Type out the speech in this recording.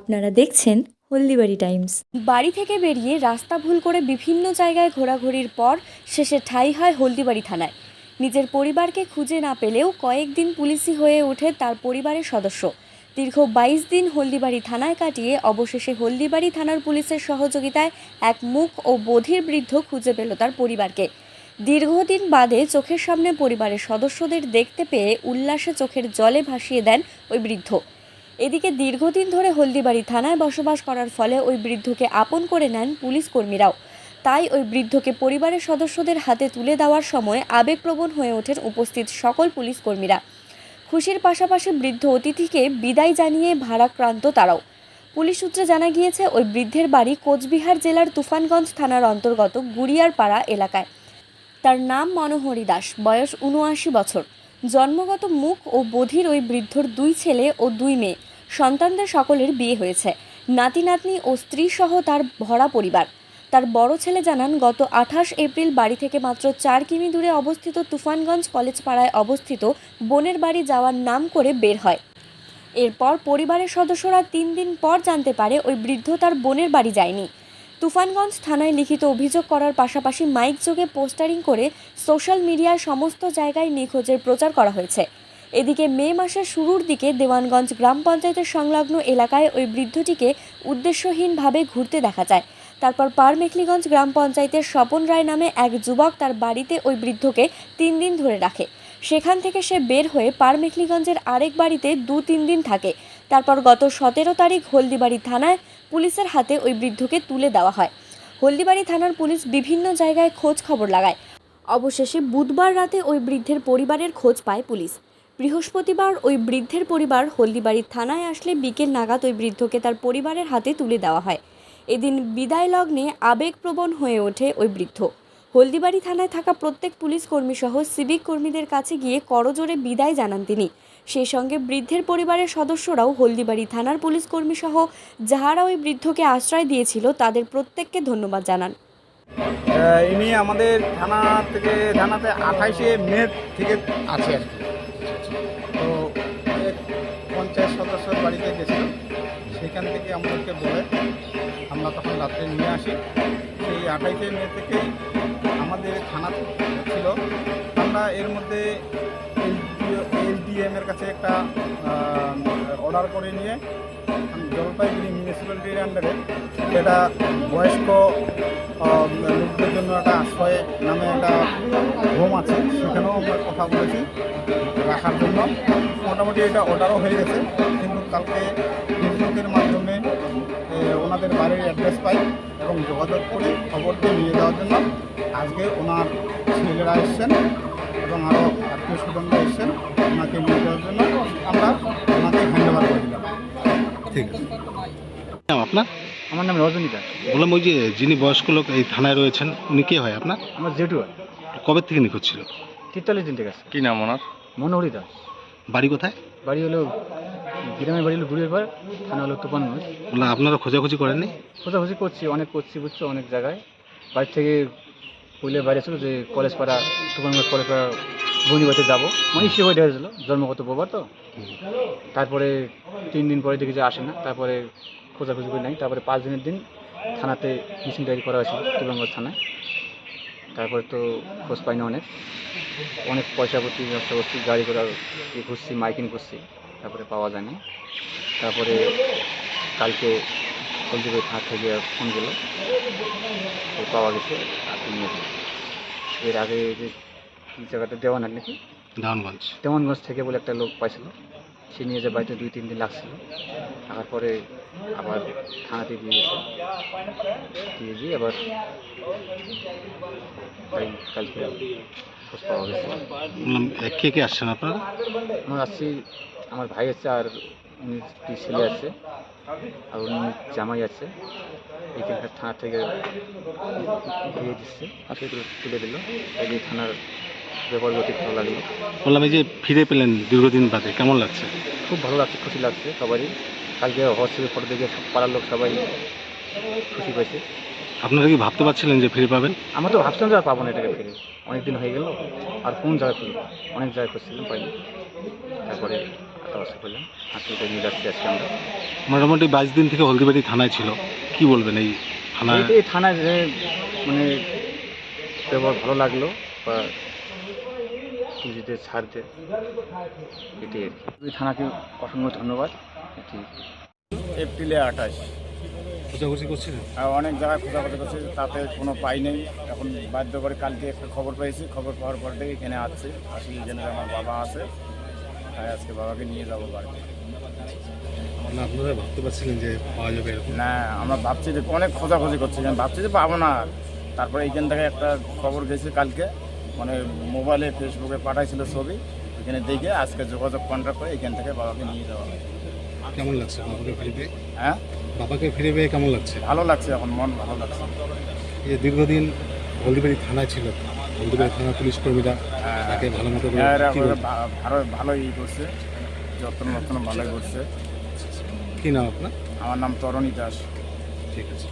আপনারা দেখছেন হলদিবাড়ি টাইমস। বাড়ি থেকে বেরিয়ে রাস্তা ভুল করে বিভিন্ন জায়গায় ঘোরাঘুরির পর শেষে ঠাঁই হয় হলদিবাড়ি থানায়। নিজের পরিবারকে খুঁজে না পেলেও কয়েকদিন পুলিশি হয়ে ওঠে তার পরিবারের সদস্য। দীর্ঘ 22 দিন হলদিবাড়ি থানায় কাটিয়ে অবশেষে হলদিবাড়ি থানার পুলিশের সহযোগিতায় এক মূক ও বধির বৃদ্ধ খুঁজে পেল তার পরিবারকে। দীর্ঘদিন বাদে চোখের সামনে পরিবারের সদস্যদের দেখতে পেয়ে উল্লাসে চোখের জলে ভাসিয়ে দেন ওই বৃদ্ধ। এদিকে দীর্ঘদিন ধরে হলদিবাড়ি থানায় বসবাস করার ফলে ওই বৃদ্ধকে আপন করে নেন পুলিশ কর্মীরাও। তাই ওই বৃদ্ধকে পরিবারের সদস্যদের হাতে তুলে দেওয়ার সময় আবেগপ্রবণ হয়ে ওঠেন উপস্থিত সকল পুলিশ কর্মীরা। খুশির পাশাপাশি বৃদ্ধ অতিথিকে বিদায় জানিয়ে ভারাক্রান্ত তারাও। পুলিশ সূত্রে জানা গিয়েছে ওই বৃদ্ধের বাড়ি কোচবিহার জেলার তুফানগঞ্জ থানার অন্তর্গত গুড়িয়ারপাড়া এলাকায়। তার নাম মনোহরি দাস, বয়স ৭৯ বছর। জন্মগত মূক ও বধির ওই বৃদ্ধর 2 ছেলে ও 2 মেয়ে। সন্তানদের সকলের বিয়ে হয়েছে। নাতি নাতনি ও স্ত্রী সহ তার ভরা পরিবার। তার বড় ছেলে জানান, গত 28 এপ্রিল বাড়ি থেকে মাত্র 4 কিমি দূরে অবস্থিত তুফানগঞ্জ কলেজ পাড়ায় অবস্থিত বোনের বাড়ি যাওয়ার নাম করে বের হয়। এরপর পরিবারের সদস্যরা 3 দিন পর জানতে পারে ওই বৃদ্ধ তার বোনের বাড়ি যায়নি। তুফানগঞ্জ থানায় লিখিত অভিযোগ করার পাশাপাশি মাইক যোগে পোস্টারিং করে সোশ্যাল মিডিয়ায় সমস্ত জায়গায় নিখোঁজের প্রচার করা হয়েছে। এদিকে মে মাসের শুরুর দিকে দেওয়ানগঞ্জ গ্রাম পঞ্চায়েতের সংলগ্ন এলাকায় ওই বৃদ্ধটিকে উদ্দেশ্যহীনভাবে ঘুরতে দেখা যায়। তারপর পারমেখলিগঞ্জ গ্রাম পঞ্চায়েতের স্বপন রায় নামে এক যুবক তার বাড়িতে ওই বৃদ্ধকে 3 দিন ধরে রাখে। সেখান থেকে সে বের হয়ে পারমেখলিগঞ্জের আরেক বাড়িতে 2-3 দিন থাকে। তারপর গত 17 তারিখ হলদিবাড়ি থানায় পুলিশের হাতে ওই বৃদ্ধকে তুলে দেওয়া হয়। হলদিবাড়ি থানার পুলিশ বিভিন্ন জায়গায় খোঁজ খবর লাগায়। অবশেষে বুধবার রাতে ওই বৃদ্ধের পরিবারের খোঁজ পায় পুলিশ। বৃহস্পতিবার ওই বৃদ্ধের পরিবার হলদিবাড়ি থানায় আসলে বিকেল নাগাদ ওই বৃদ্ধকে তার পরিবারের হাতে তুলে দেওয়া হয়। এদিন বিদায় লগ্নে আবেগপ্রবণ হয়ে ওঠে ওই বৃদ্ধ। হলদিবাড়ি থানায় থাকা প্রত্যেক পুলিশ কর্মী সহ সিভিক কর্মীদের কাছে গিয়ে করজোড়ে বিদায় জানান তিনি। সেই সঙ্গে বৃদ্ধের পরিবারের সদস্যরাও হলদিবাড়ি থানার পুলিশ কর্মী সহ যাহারা ওই বৃদ্ধকে আশ্রয় দিয়েছিল তাদের প্রত্যেককে ধন্যবাদ জানান। ইনি আমাদের থানাতে 28শে মে থেকে আছে আর কি। তো এক পঞ্চায়েত সদস্যর বাড়িতে গেছিল, সেখান থেকে আমাদেরকে বলে আমরা তখন রাত্রে নিয়ে আসি। সেই 28শে মে থেকেই আমাদের থানা ছিল। আমরা এর মধ্যে এসডিএমের কাছে একটা অর্ডার করে নিয়ে জলপাইগুড়ি মিউনিসিপ্যালিটির আন্ডারে এটা বয়স্ক লোকদের জন্য একটা আশ্রয় নামে একটা হোম আছে, সেখানেও আমরা কথা বলেছি রাখার জন্য। মোটামুটি এটা অর্ডারও হয়ে গেছে, কিন্তু কালকে ফেসবুকের মাধ্যমে ওনাদের বাড়ির অ্যাড্রেস পাই এবং যোগাযোগ করে খবর দিয়ে নিয়ে যাওয়ার জন্য আজকে ওনার ছেলেরা এসছেন এবং আরও আত্মীয় স্বজনরা এসছেন ওনাকে নিয়ে যাওয়ার জন্য। আমরা ওনাকে হ্যান্ডওভার করে দিলাম। ঠিক আছে। আপনার? আমার নাম রজনীতা। বললাম ওই যে যিনি বয়স্ক লোক এই থানায় রয়েছেন উনি কে হয় আপনার? আমার জেঠু হয়। কবে থেকে নিখোঁজ ছিল? 43 দিন থেকে আছে। কী নাম ওনার? মনোহরি দাস। বাড়ি কোথায়? বাড়ি হলো গ্রামের বাড়ি হলো গুড়িয়ারপাড়, থানা হলো তুফানগঞ্জ। বললাম আপনারা খোঁজাখুঁজি করেননি? খোঁজাখুঁজি করছি, অনেক করছি বুঝছো, অনেক জায়গায়। বাড়ি থেকে পইলে বাইরে ছিল যে কলেজ পাড়া, তুফানগঞ্জ কলেজ পাড়া বন্ধুবাড়িতে যাবো, মানে ইস্যু হয়ে হয়েছিল জন্মগত প্রবার তো। তারপরে 3 দিন পরে দেখি যে আসে না, তারপরে খোঁজাখুঁজি করে নাই। তারপরে 5 দিনের দিন থানাতে মিসিং ডায়েরি করা হয়েছিল তুফানগঞ্জ থানায়। তারপরে তো খোঁজ পাই না, অনেক পয়সা করছি, ব্যবসা করছি, গাড়ি করে ঘুরছি, মাইকিং করছি, তারপরে পাওয়া যায়নি। তারপরে কালকে হলদিবাড়ি থানা থেকে ফোন গেল, পাওয়া গেছে আর নিয়ে গেল। এর আগে যে জায়গাটা দেওয়ানহাট নাকি দেওয়ানগঞ্জ থেকে বলে একটা লোক পাইছিল, সে নিয়ে যে বাড়িতে 2-3 দিন লাগছিল। থাকার পরে আবার থানাতে দিয়ে গিয়ে আবার তাই কালকে খোঁজ পাওয়া গেছে। কে কে আসছেন আপনারা? আমার আসছি, আমার ভাই আছে আর উনি 2 ছেলে আছে আর উনি জামাই আছে। এইখানকার থানা থেকে দিয়ে দিচ্ছে, সেগুলো তুলে দিল। এই থানার ব্যাপার অতি ভালো লাগলো। বললাম এই যে ফিরে পেলেন দীর্ঘদিন বাদে, কেমন লাগছে? খুব ভালো লাগছে, খুশি লাগছে সবারই। কালকে হোয়াটসঅ্যাপে ফটো দেখে পাড়ার লোক সবাই খুশি পেয়েছে। আপনারা কি ভাবতে পারছিলেন যে ফিরে পাবেন? আমরা তো ভাবছিলাম যে আর পাবো না এটাকে ফিরে, অনেক দিন হয়ে গেল, আর কোন জায়গায় খুঁজবো, অনেক জায়গায় খুঁজছিলাম পাইনি, তারপরে আশা করলাম হাসপাতালে নিয়ে যাচ্ছি আজকে আমরা। মোটামুটি 22 দিন থেকে হলদিবাড়ি থানায় ছিল, কি বলবেন এই থানায়? এই থানায় যে মানে ব্যবহার ভালো লাগলো, বা পুলিশদের ছাড়তে, এটাই আর কি। ওই থানাকে অসংখ্য ধন্যবাদ। এটি এপ্রিলে 28 খোঁজাখুঁজি করছিলেন? আর অনেক জায়গায় খোঁজাখুঁজি করছে, তাতে কোনো পাই নেই। এখন বাধ্য করে কালকে একটা খবর পেয়েছি, খবর পাওয়ার পর থেকে এখানে আসি এখানে আমার বাবা আছে, তাই আজকে বাবাকে নিয়ে যাবো বাড়িতে। মানে আপনারা ভাবতে পারছিলেন যে পাওয়া যাবে এরকম? না, আমরা ভাবছি যে অনেক খোঁজাখুঁজি করছি, আমি ভাবছি যে পাবো না। তারপরে এইখান থেকে একটা খবর গেছে কালকে, মানে মোবাইলে ফেসবুকে পাঠাইছিল ছবি, এখানে দেখে আজকে যোগাযোগ কন্ট্যাক্ট করে এখান থেকে বাবাকে নিয়ে যাওয়া হয়। কেমন লাগছে বাবাকে ফিরে পেয়ে? হ্যাঁ, বাবাকে ফিরে পেয়ে কেমন লাগছে? ভালো লাগছে, এখন মন ভালো লাগছে। এই যে দীর্ঘদিন হলদিবাড়ি থানায় ছিল, হলদিবাড়ি থানা পুলিশ কর্মীরা তাকে ভালো মতো করে এরা কি বলবেন? ভালো করছে, যত্ন ভালোই করছে। কি নাম আপনার? আমার নাম তরণী দাস। ঠিক আছে।